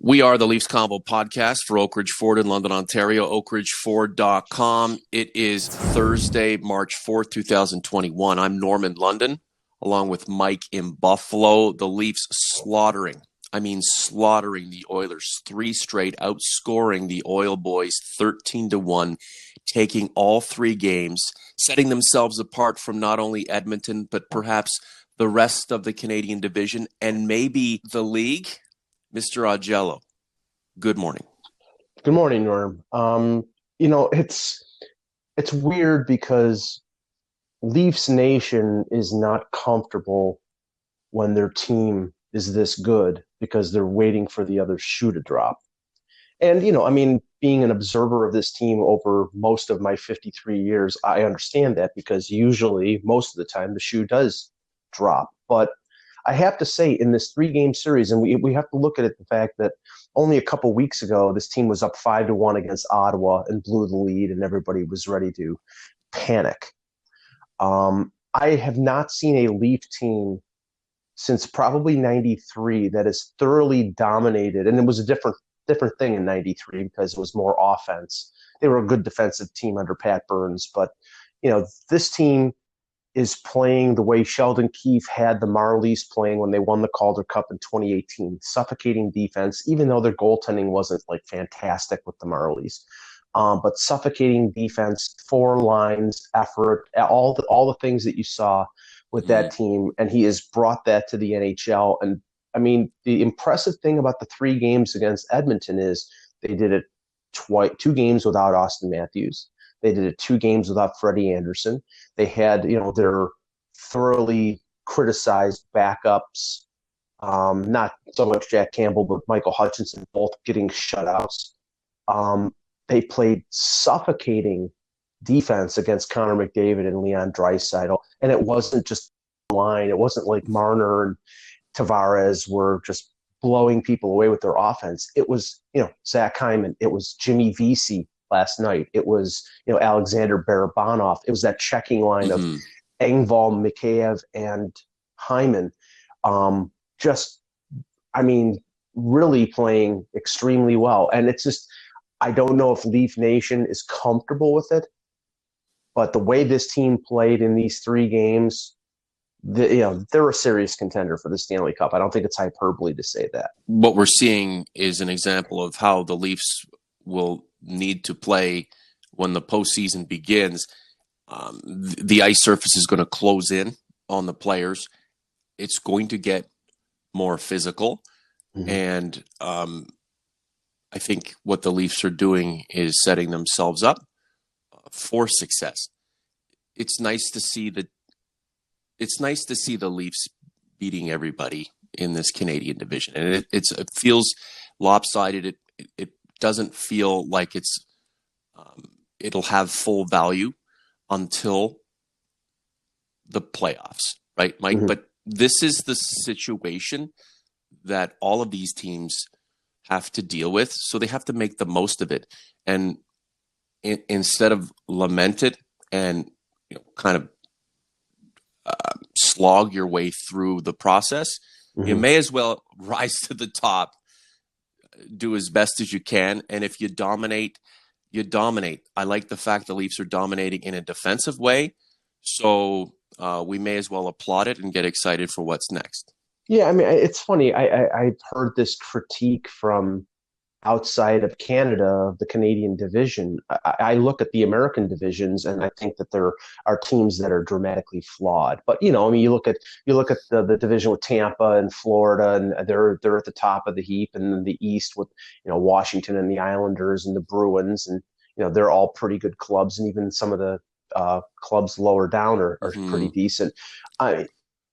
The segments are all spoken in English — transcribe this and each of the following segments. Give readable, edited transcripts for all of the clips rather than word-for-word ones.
We are the Leafs Convo podcast for Oak Ridge Ford in London, Ontario, oakridgeford.com. It is Thursday, March 4th, 2021. I'm Norman London, along with Mike in Buffalo. The Leafs slaughtering the Oilers 3 straight, outscoring the Oil Boys 13-1, taking all 3 games, setting themselves apart from not only Edmonton, but perhaps the rest of the Canadian division and maybe the league. Mr. Augello, good morning. Good morning, Norm. It's weird because Leafs Nation is not comfortable when their team is this good because they're waiting for the other shoe to drop. And, being an observer of this team over most of my 53 years, I understand that because usually, most of the time, the shoe does drop. But I have to say, in this 3-game series, and we have to look at it, the fact that only a couple weeks ago, this team was up 5-1 against Ottawa and blew the lead, and everybody was ready to panic. I have not seen a Leaf team since probably 93 that has thoroughly dominated, and it was a different thing in 93 because it was more offense. They were a good defensive team under Pat Burns, but this team is playing the way Sheldon Keefe had the Marlies playing when they won the Calder Cup in 2018. Suffocating defense, even though their goaltending wasn't fantastic with the Marlies. But suffocating defense, 4 lines, effort, all the things that you saw with that team, and he has brought that to the NHL. And the impressive thing about the 3 games against Edmonton is they did it 2 games without Austin Matthews. They did it 2 games without Freddie Anderson. They had, their thoroughly criticized backups, not so much Jack Campbell, but Michael Hutchinson, both getting shutouts. They played suffocating defense against Connor McDavid and Leon Draisaitl, and it wasn't just line. It wasn't like Marner and Tavares were just blowing people away with their offense. It was, Zach Hyman. It was Jimmy Vesey last night. It was, Alexander Barabanov. It was that checking line of Engvall, Mikheyev, and Hyman. Really playing extremely well. And it's just, I don't know if Leaf Nation is comfortable with it, but the way this team played in these 3 games, they're a serious contender for the Stanley Cup. I don't think it's hyperbole to say that. What we're seeing is an example of how the Leafs will need to play when the postseason begins. The ice surface is going to close in on the players. It's going to get more physical. And I think what the Leafs are doing is setting themselves up for success. It's nice to see the Leafs beating everybody in this Canadian division. And it feels lopsided. It doesn't feel like it'll have full value until the playoffs, right, Mike? But this is the situation that all of these teams have to deal with, so they have to make the most of it. And instead of lament it and kind of slog your way through the process, you may as well rise to the top, do as best as you can, and if you dominate, you dominate. I like the fact the Leafs are dominating in a defensive way, so we may as well applaud it and get excited for what's next. Yeah, it's funny. I've heard this critique from outside of Canada, the Canadian division. I look at the American divisions, and I think that there are teams that are dramatically flawed. But you look at the division with Tampa and Florida, and they're at the top of the heap, and then the East with Washington and the Islanders and the Bruins, and they're all pretty good clubs, and even some of the clubs lower down are pretty decent.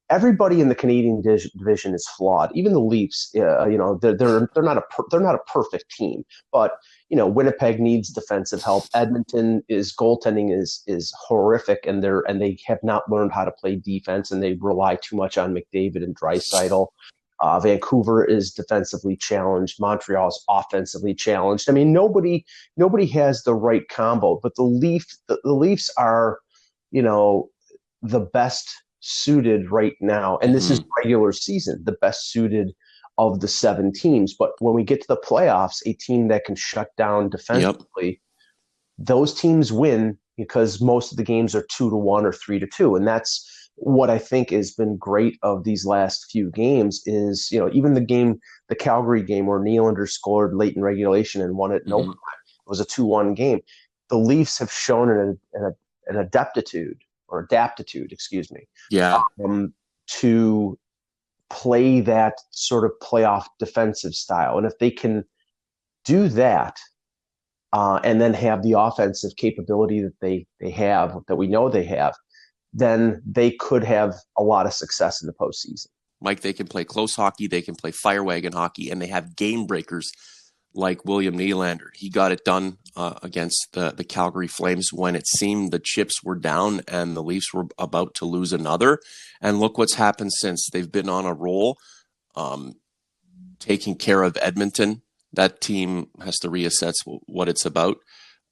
Everybody in the Canadian division is flawed. Even the Leafs, they're not a perfect team. But Winnipeg needs defensive help. Edmonton's goaltending is horrific, and they have not learned how to play defense, and they rely too much on McDavid and Draisaitl. Vancouver is defensively challenged. Montreal is offensively challenged. Nobody has the right combo. But the Leafs are, the best suited right now, and this is regular season, the best suited of the 7 teams. But when we get to the playoffs, a team that can shut down Yep. defensively, those teams win because most of the games are 2-1 or 3-2. And that's what I think has been great of these last few games is, even the Calgary game where Nylander scored late in regulation and won it in overtime. It was a 2-1 game. The Leafs have shown an adaptitude, excuse me, Yeah. to play that sort of playoff defensive style. And if they can do that, and then have the offensive capability that they have, that we know they have, then they could have a lot of success in the postseason. Mike, they can play close hockey, they can play fire wagon hockey, and they have game breakers like William Nylander. He got it done against the Calgary Flames when it seemed the chips were down and the Leafs were about to lose another. And look what's happened since. They've been on a roll, taking care of Edmonton. That team has to reassess what it's about.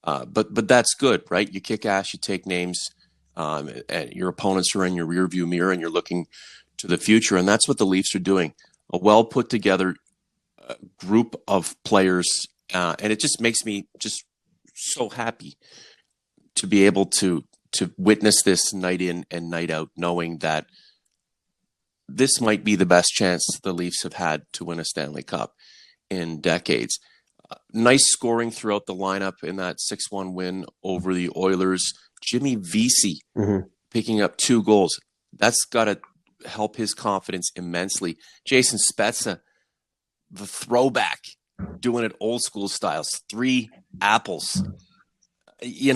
But that's good, right? You kick ass, you take names, and your opponents are in your rearview mirror and you're looking to the future. And that's what the Leafs are doing. A well put together group of players. And it just makes me just so happy to be able to witness this night in and night out, knowing that this might be the best chance the Leafs have had to win a Stanley Cup in decades. Nice scoring throughout the lineup in that 6-1 win over the Oilers. Jimmy Vesey picking up 2 goals. That's got to help his confidence immensely. Jason Spezza, the throwback, doing it old school styles. 3 apples. He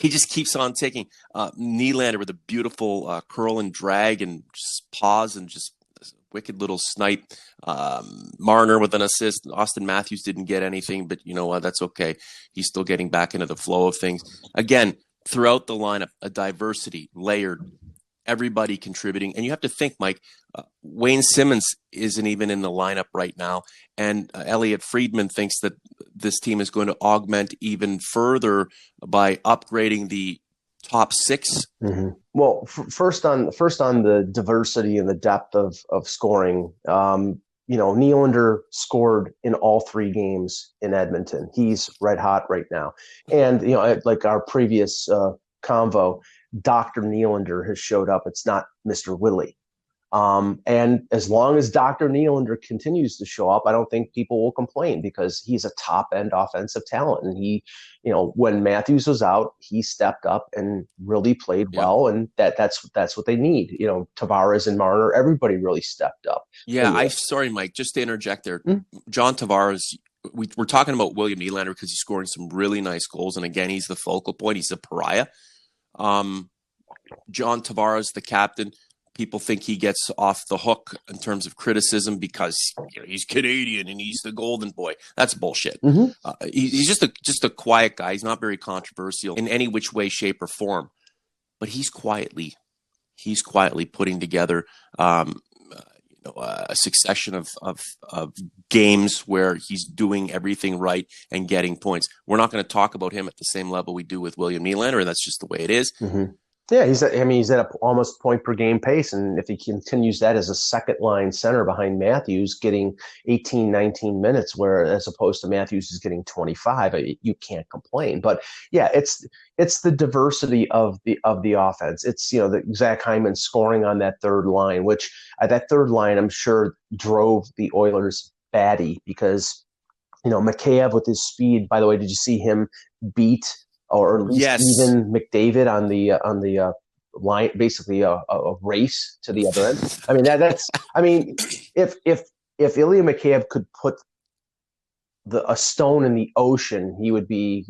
just keeps on taking. Nylander with a beautiful curl and drag and just pause and just wicked little snipe. Marner with an assist. Austin Matthews didn't get anything, but you know what? That's okay. He's still getting back into the flow of things. Again, throughout the lineup, a diversity, layered, everybody contributing. And you have to think, Mike, Wayne Simmons isn't even in the lineup right now. And Elliot Friedman thinks that this team is going to augment even further by upgrading the top 6. Well, first on the diversity and the depth of scoring, Nylander scored in all 3 games in Edmonton. He's red hot right now. And, like our previous convo, Dr. Nylander has showed up. It's not Mr. Willie. And as long as Dr. Nylander continues to show up, I don't think people will complain because he's a top end offensive talent. And he, when Matthews was out, he stepped up and really played well. And that's what they need. Tavares and Marner, everybody really stepped up. Yeah, I'm sorry, Mike, just to interject there. John Tavares, we're talking about William Nylander because he's scoring some really nice goals. And again, he's the focal point. He's the pariah. John Tavares, the captain, people think he gets off the hook in terms of criticism because he's Canadian and he's the golden boy. That's bullshit. He's just a quiet guy. He's not very controversial in any which way, shape, or form. But he's quietly putting together a succession of games where he's doing everything right and getting points. We're not going to talk about him at the same level we do with William Nylander, and that's just the way it is. Yeah, he's at a almost point per game pace. And if he continues that as a second line center behind Matthews, getting 18, 19 minutes, where as opposed to Matthews is getting 25, you can't complain. But yeah, it's the diversity of the offense. It's, the Zach Hyman scoring on that third line, which that third line, I'm sure drove the Oilers batty because, Mikheyev with his speed, by the way, did you see him beat or at least even McDavid on the line, basically a race to the other end? I mean, if Ilya Mikheyev could put a stone in the ocean, he would be,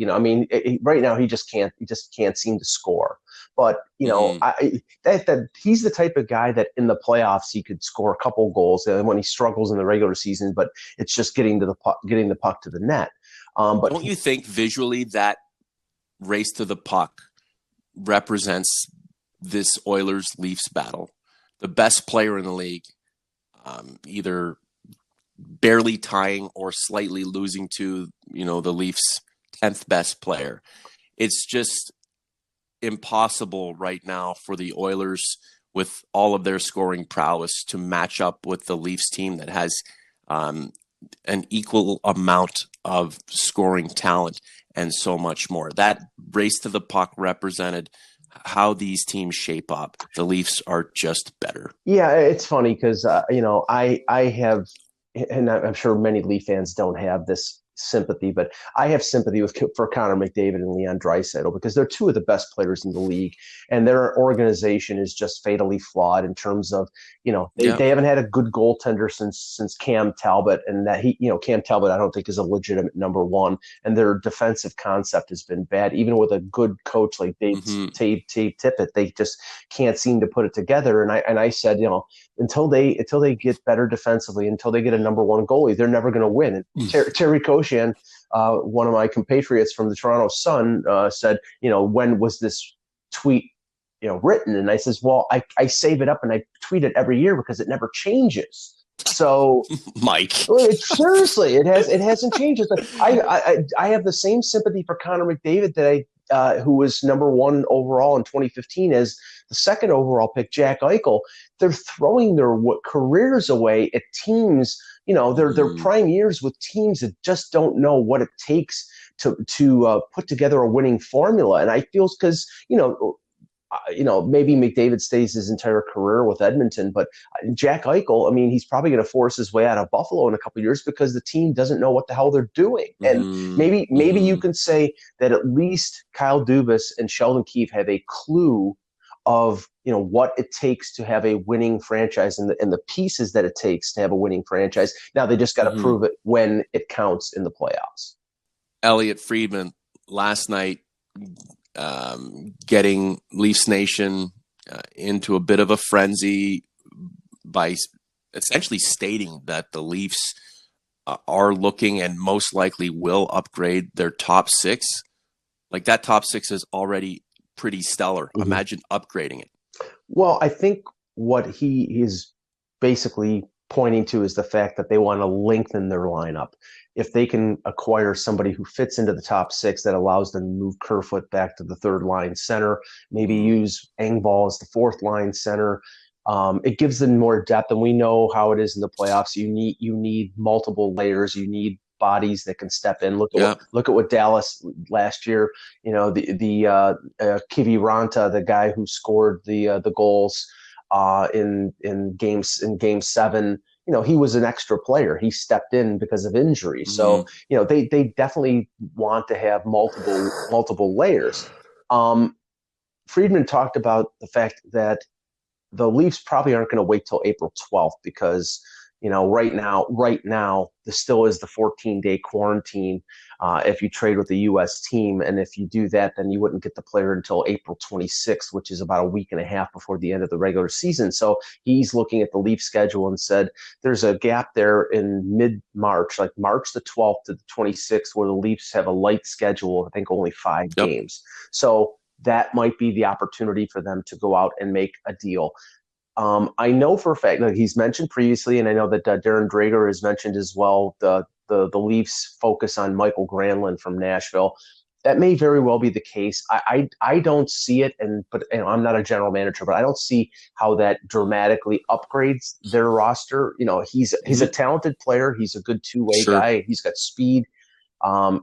right now he just can't seem to score. But that he's the type of guy that in the playoffs he could score a couple goals, and when he struggles in the regular season, but it's just getting the puck to the net. But don't you think visually that race to the puck represents this Oilers-Leafs battle? The best player in the league, either barely tying or slightly losing to, the Leafs' 10th best player. It's just impossible right now for the Oilers with all of their scoring prowess to match up with the Leafs team that has an equal amount of scoring talent and so much more. That race to the puck represented how these teams shape up. The Leafs are just better. Yeah, it's funny because I have, and I'm sure many Leaf fans don't have this sympathy, but I have sympathy for Connor McDavid and Leon Draisaitl because they're two of the best players in the league, and their organization is just fatally flawed in terms of they haven't had a good goaltender since Cam Talbot, and that Cam Talbot I don't think is a legitimate number one, and their defensive concept has been bad. Even with a good coach like Dave Tippett, they just can't seem to put it together. And I said, until they get better defensively, until they get a number one goalie, they're never going to win. And Terry Koshan, one of my compatriots from the Toronto Sun, said, when was this tweet written? And I says, well, I save it up and I tweet it every year because it never changes. So, Mike, seriously, it hasn't changed. I have the same sympathy for Connor McDavid that who was number one overall in 2015 as the second overall pick, Jack Eichel. They're throwing their careers away at teams. Their prime years with teams that just don't know what it takes to put together a winning formula. And I feel because maybe McDavid stays his entire career with Edmonton, but Jack Eichel, he's probably going to force his way out of Buffalo in a couple of years because the team doesn't know what the hell they're doing. And maybe you can say that at least Kyle Dubas and Sheldon Keefe have a clue of what it takes to have a winning franchise and the pieces that it takes to have a winning franchise. Now they just got to prove it when it counts in the playoffs. Elliot Friedman last night getting Leafs Nation into a bit of a frenzy by essentially stating that the Leafs are looking and most likely will upgrade their top six. Like, that top six is already pretty stellar. Imagine upgrading it. Well, I think what he is basically pointing to is the fact that they want to lengthen their lineup. If they can acquire somebody who fits into the top six, that allows them to move Kerfoot back to the third line center, maybe use Engvall as the fourth line center. It gives them more depth, and we know how it is in the playoffs. You need multiple layers. You need bodies that can step in. Look at what Dallas last year. The Kiviranta, the guy who scored the goals in game 7. He was an extra player. He stepped in because of injury. So they definitely want to have multiple layers. Friedman talked about the fact that the Leafs probably aren't going to wait till April 12th because right now, this still is the 14-day quarantine if you trade with the U.S. team. And if you do that, then you wouldn't get the player until April 26th, which is about a week and a half before the end of the regular season. So he's looking at the Leaf schedule and said there's a gap there in mid-March, like March the 12th to the 26th, where the Leafs have a light schedule, I think only 5 games. So that might be the opportunity for them to go out and make a deal. I know for a fact, like he's mentioned previously, and I know that Darren Dreger has mentioned as well, the Leafs focus on Michael Granlund from Nashville. That may very well be the case. I don't see it, but I'm not a general manager, but I don't see how that dramatically upgrades their roster. He's a talented player. He's a good two-way guy. He's got speed. I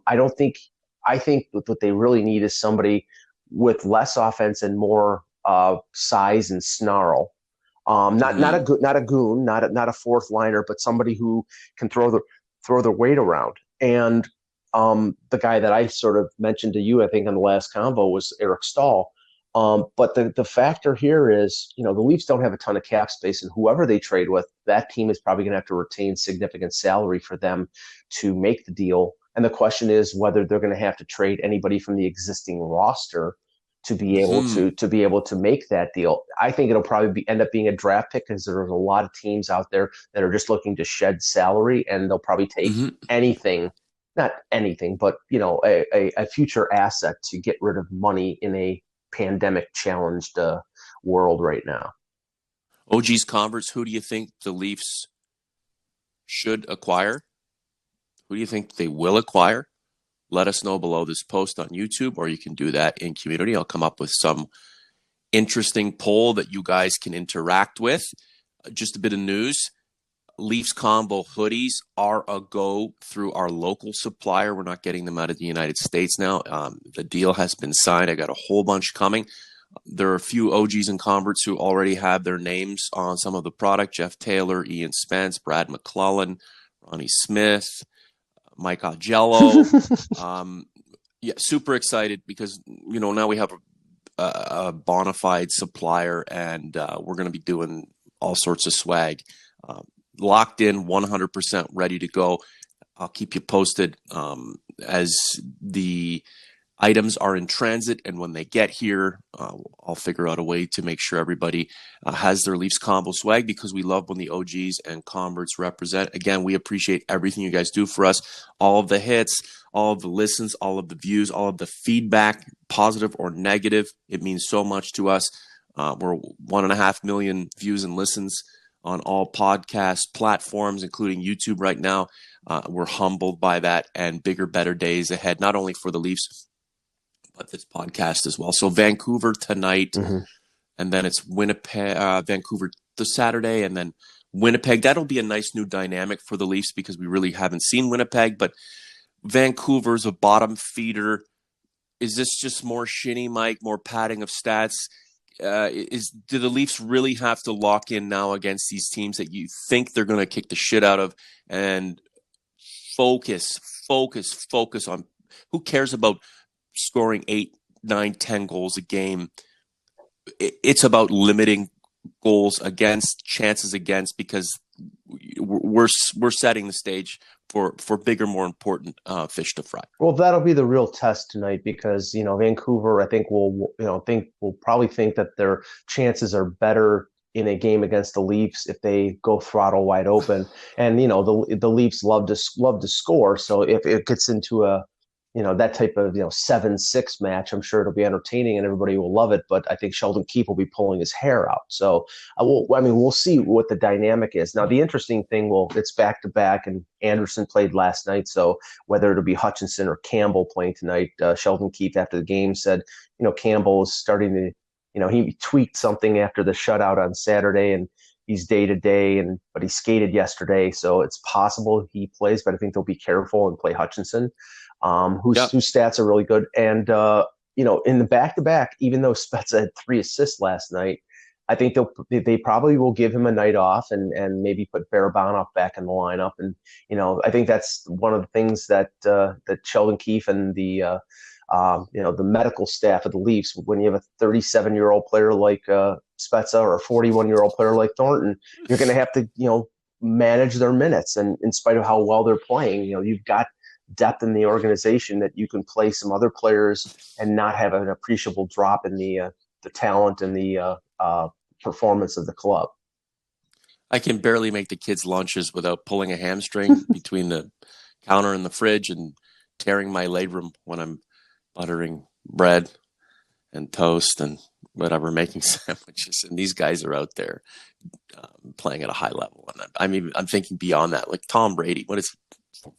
think what they really need is somebody with less offense and more size and snarl. Not a goon, not a fourth liner, but somebody who can throw their weight around. And the guy that I sort of mentioned to you, I think on the last convo, was Eric Stahl. But the factor here is, the Leafs don't have a ton of cap space, and whoever they trade with, that team is probably going to have to retain significant salary for them to make the deal. And the question is whether they're going to have to trade anybody from the existing roster to be able to make that deal. I think it'll probably end up being a draft pick because there's a lot of teams out there that are just looking to shed salary, and they'll probably take anything, not anything, but a future asset to get rid of money in a pandemic challenged world right now. OG's Converse, who do you think the Leafs should acquire? Who do you think they will acquire? Let us know below this post on YouTube, or you can do that in community. I'll come up with some interesting poll that you guys can interact with. Just a bit of news. Leafs Convo hoodies are a go through our local supplier. We're not getting them out of the United States now. The deal has been signed. I got a whole bunch coming. There are a few OGs and converts who already have their names on some of the product. Jeff Taylor, Ian Spence, Brad McClellan, Ronnie Smith, Mike Augello. Yeah, super excited because, now we have a bona fide supplier, and we're going to be doing all sorts of swag. Locked in, 100% ready to go. I'll keep you posted as the items are in transit, and when they get here, I'll figure out a way to make sure everybody has their Leafs Convo swag, because we love when the OGs and converts represent. Again, we appreciate everything you guys do for us, all of the hits, all of the listens, all of the views, all of the feedback, positive or negative. It means so much to us. We're 1.5 million views and listens on all podcast platforms, including YouTube right now. We're humbled by that, and bigger, better days ahead, not only for the Leafs, but this podcast as well. So Vancouver tonight, and then it's Winnipeg, Vancouver the Saturday, and then Winnipeg. That'll be a nice new dynamic for the Leafs because we really haven't seen Winnipeg, but Vancouver's a bottom feeder. Is this just more shinny, Mike, more padding of stats? Do the Leafs really have to lock in now against these teams that you think they're going to kick the shit out of, and focus on who cares about scoring 8, 9, 10 goals a game? It's about limiting goals against, chances against, because we're setting the stage for bigger, more important fish to fry. Well, that'll be the real test tonight, because Vancouver, I think will probably think that their chances are better in a game against the Leafs if they go throttle wide open, and the Leafs love to score. So if it gets into a that type of 7-6 match, I'm sure it'll be entertaining and everybody will love it. But I think Sheldon Keefe will be pulling his hair out. So we'll see what the dynamic is. Now, the interesting thing, it's back to back, and Anderson played last night. So whether it'll be Hutchinson or Campbell playing tonight, Sheldon Keefe after the game said, Campbell is starting to, he tweaked something after the shutout on Saturday, and he's day to day, but he skated yesterday, so it's possible he plays. But I think they'll be careful and play Hutchinson. Whose stats are really good. And, in the back-to-back, even though Spezza had 3 assists last night, I think they probably will give him a night off and maybe put Barabanov back in the lineup. And, I think that's one of the things that Sheldon Keefe and the medical staff of the Leafs, when you have a 37-year-old player like Spezza or a 41-year-old player like Thornton, you're going to have to, manage their minutes. And in spite of how well they're playing, you've got depth in the organization that you can play some other players and not have an appreciable drop in the talent and the performance of the club. I can barely make the kids' lunches without pulling a hamstring between the counter and the fridge and tearing my labrum when I'm buttering bread and toast and whatever, making sandwiches. And these guys are out there playing at a high level. And I'm thinking beyond that, like Tom Brady. What is he?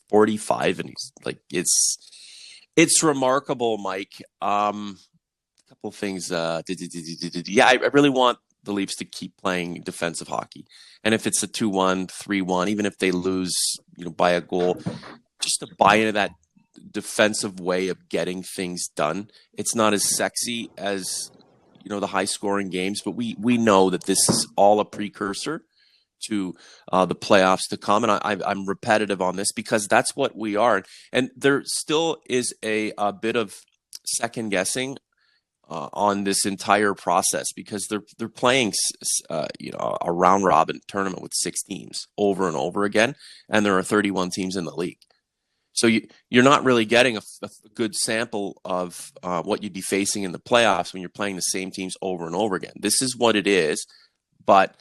45, and he's like, it's remarkable, Mike. A couple of things. Yeah, I really want the Leafs to keep playing defensive hockey, and if it's a 2-1, 3-1, even if they lose, by a goal, just to buy into that defensive way of getting things done. It's not as sexy as the high scoring games, but we know that this is all a precursor to the playoffs to come. And I'm repetitive on this because that's what we are. And there still is a bit of second guessing on this entire process, because they're playing a round robin tournament with 6 teams over and over again, and there are 31 teams in the league. So you're not really getting a good sample of what you'd be facing in the playoffs when you're playing the same teams over and over again. This is what it is, but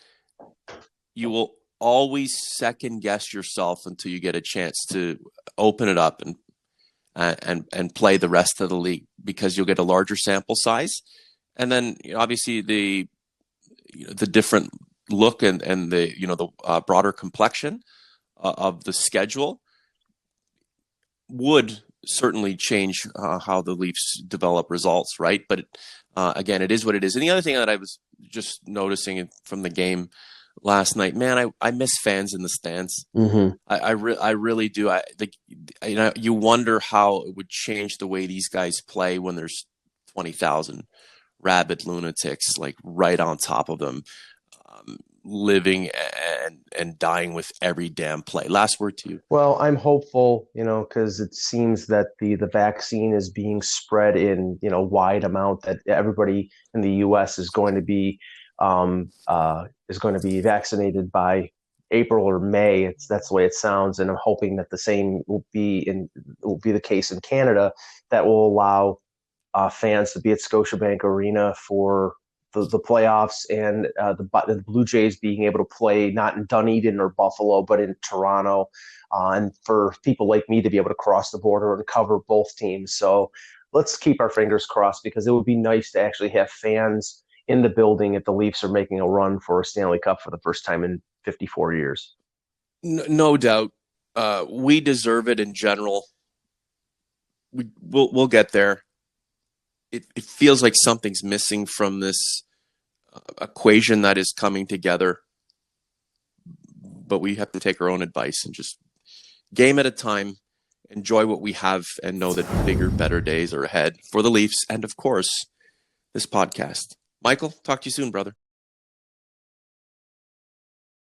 you will always second guess yourself until you get a chance to open it up and play the rest of the league, because you'll get a larger sample size. And then obviously the different look and the broader complexion of the schedule would certainly change how the Leafs develop results, right? But again, it is what it is. And the other thing that I was just noticing from the game last night, man, I miss fans in the stands. Mm-hmm. I really do. You wonder how it would change the way these guys play when there's 20,000 rabid lunatics like right on top of them, living and dying with every damn play. Last word to you. Well, I'm hopeful, because it seems that the vaccine is being spread in, wide amount, that everybody in the U.S. is going to be vaccinated by April or May. That's the way it sounds, and I'm hoping that the same will be the case in Canada. That will allow fans to be at Scotiabank Arena for the playoffs, and the Blue Jays being able to play not in Dunedin or Buffalo, but in Toronto, and for people like me to be able to cross the border and cover both teams. So let's keep our fingers crossed, because it would be nice to actually have fans in the building if the Leafs are making a run for a Stanley Cup for the first time in 54 years. No doubt. We deserve it in general. We'll get there. It feels like something's missing from this equation that is coming together. But we have to take our own advice and just game at a time, enjoy what we have, and know that bigger, better days are ahead for the Leafs and, of course, this podcast. Michael, talk to you soon, brother.